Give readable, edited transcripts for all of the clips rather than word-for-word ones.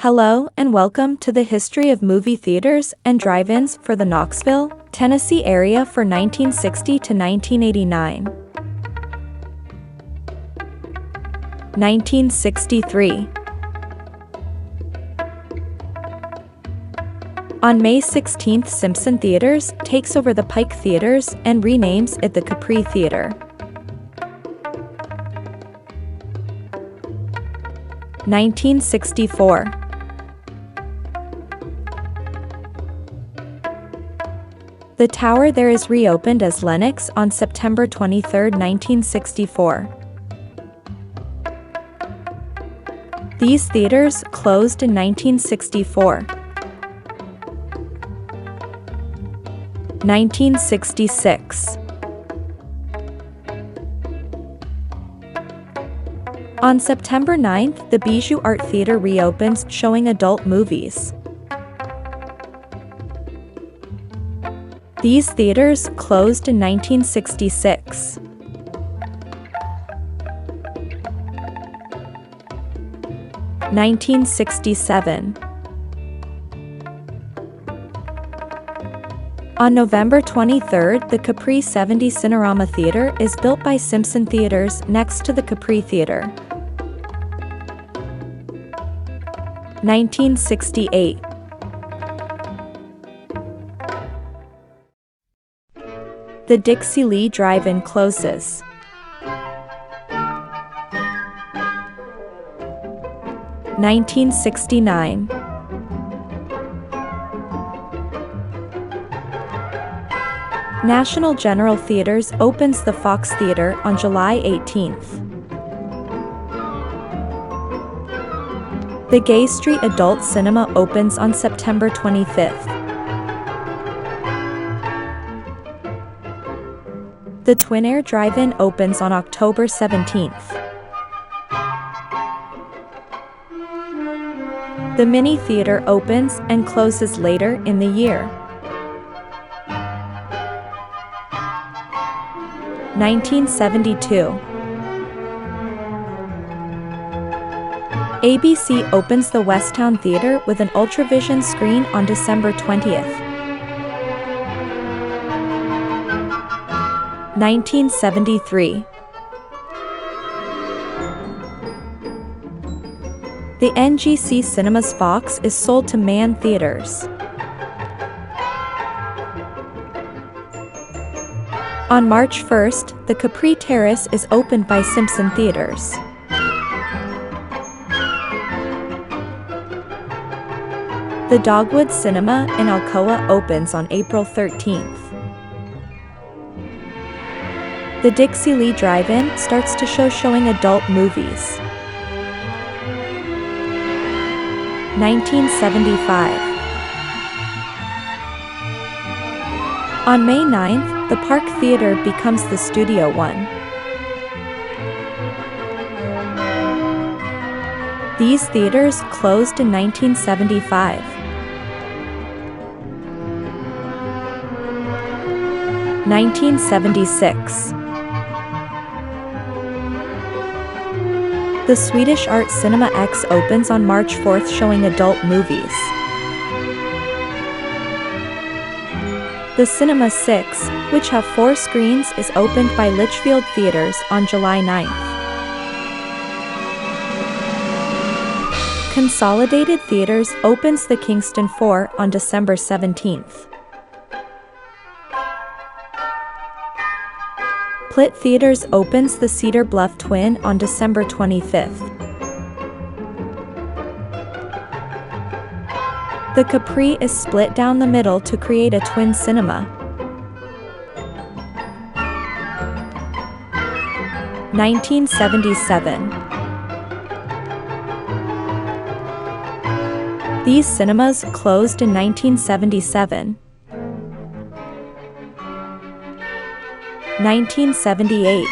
Hello and welcome to the history of movie theaters and drive-ins for the Knoxville, Tennessee area for 1960 to 1989. 1963. On May 16, Simpson Theaters takes over the Pike Theaters and renames it the Capri Theater. 1964. The tower there is reopened as Lenox on September 23, 1964. These theaters closed in 1964. 1966. On September 9th, the Bijou Art Theater reopens, showing adult movies. These theaters closed in 1966. 1967. On November 23, the Capri 70 Cinerama Theater is built by Simpson Theaters next to the Capri Theater. 1968. The Dixie Lee Drive-In closes. 1969. National General Theaters opens the Fox Theater on July 18th. The Gay Street Adult Cinema opens on September 25th. The Twin Air Drive-In opens on October 17th. The Mini Theater opens and closes later in the year. 1972. ABC opens the Westtown Theater with an Ultravision screen on December 20th. 1973. The NGC Cinemas Fox is sold to Mann Theaters. On March 1st, the Capri Terrace is opened by Simpson Theaters. The Dogwood Cinema in Alcoa opens on April 13th. The Dixie Lee Drive-In starts to show showing adult movies. 1975. On May 9th, the Park Theater becomes the Studio One. These theaters closed in 1975. 1976. The Swedish Art Cinema X opens on March 4th, showing adult movies. The Cinema 6, which have 4 screens, is opened by Litchfield Theaters on July 9th. Consolidated Theaters opens the Kingston 4 on December 17th. Plitt Theaters opens the Cedar Bluff Twin on December 25th. The Capri is split down the middle to create a twin cinema. 1977. These cinemas closed in 1977. 1978.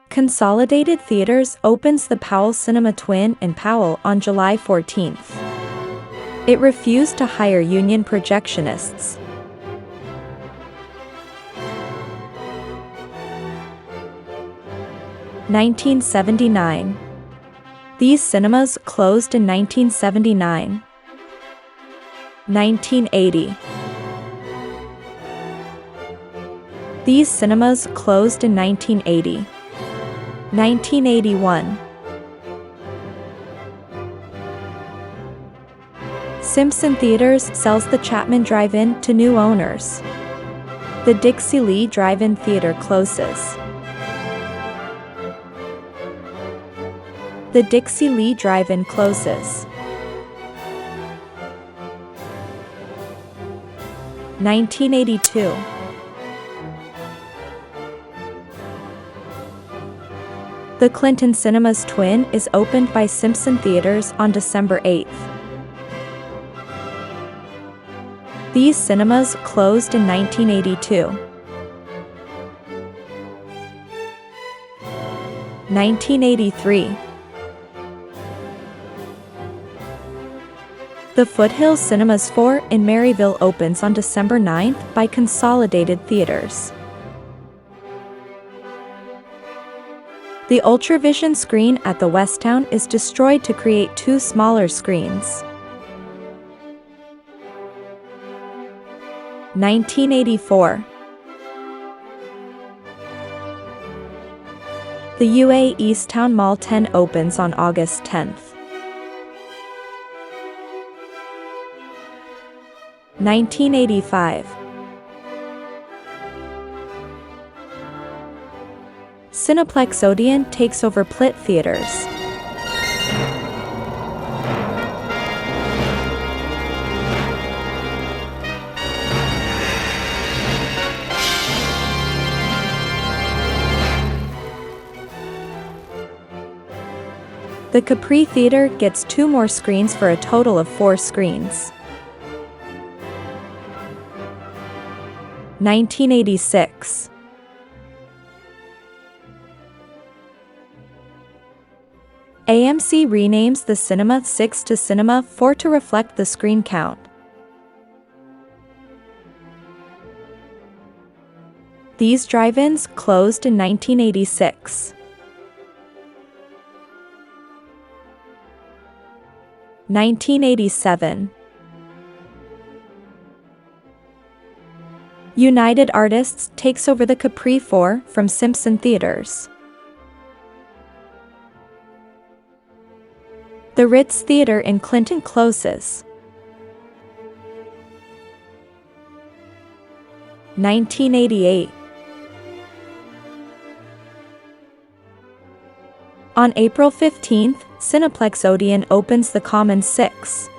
Consolidated Theaters opens the Powell Cinema Twin in Powell on July 14th. It refused to hire union projectionists. 1979. 1979. These cinemas closed in 1979. 1980. These cinemas closed in 1980. 1981. Simpson Theaters sells the Chapman Drive-In to new owners. The Dixie Lee Drive-In Theater closes. The Dixie Lee Drive-In closes. 1982. The Clinton Cinemas Twin is opened by Simpson Theaters on December 8th. These cinemas closed in 1982. 1983. The Foothills Cinemas 4 in Maryville opens on December 9th by Consolidated Theaters. The Ultravision screen at the Westtown is destroyed to create two smaller screens. 1984. The UA Easttown Mall 10 opens on August 10th. 1985. Cineplex Odeon takes over Plitt Theaters. The Capri Theater gets 2 more screens for a total of 4 screens. 1986. AMC renames the Cinema 6 to Cinema 4 to reflect the screen count. These drive-ins closed in 1986. 1987. United Artists takes over the Capri 4 from Simpson Theaters. The Ritz Theater in Clinton closes. 1988. On April 15th, Cineplex Odeon opens the Common 6.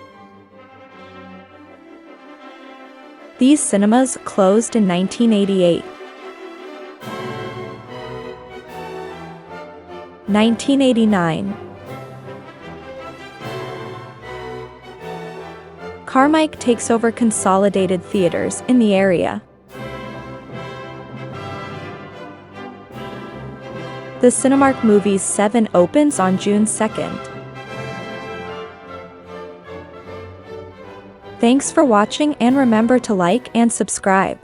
These cinemas closed in 1988. 1989. Carmike takes over Consolidated Theaters in the area. The Cinemark Movies 7 opens on June 2nd. Thanks for watching and remember to like and subscribe.